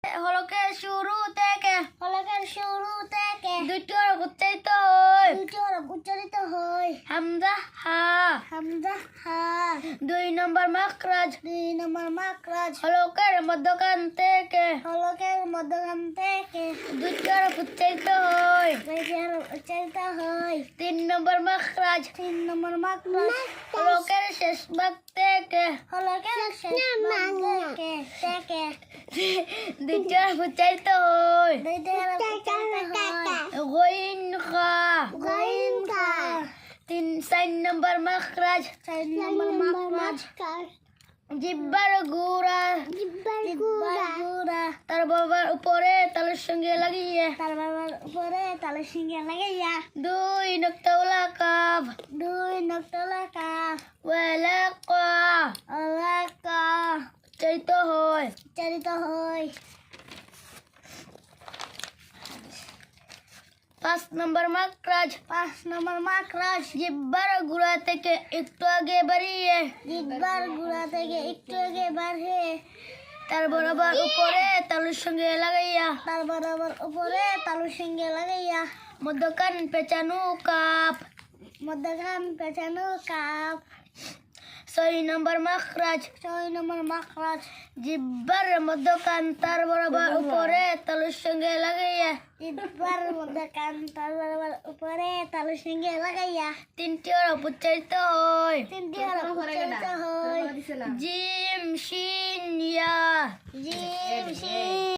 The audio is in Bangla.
হলকের শুরু থেকে দুইটি হরফ উচ্চারিত হয় হামজা হা দুই নম্বর মাখরাজ হলকের মধ্যখান থেকে দুইটি হরফ উচ্চারিত হয় তিন নম্বর মাখরাজ হলকের শেষ ভাগ থেকে দুইটি হরফ উচ্চারিত হয় গইন খা চার নম্বর মাখরাজ জিব্বার গুড়া তার বাবার উপরে তালের সঙ্গে লাগিয়ে দুই নক্তাওয়ালা কাফ ওয়ালাকা উচ্চারিত হয় পাঁচ নম্বর মাখরাজ জিব্বার গুড়া থেকে একটু আগে বাড়িয়ে তার বরাবর উপরে তালুর সঙ্গে লাগাইয়া মধ্যখান পেঁচানো কাপ ছয় নম্বর মাখরাজ জিব্বার মধ্যখান তার বরাবর উপরে তালুর সঙ্গে লাগাইয়া তিনটি হরফ উচ্চারিত হয় জিম শিন ইয়া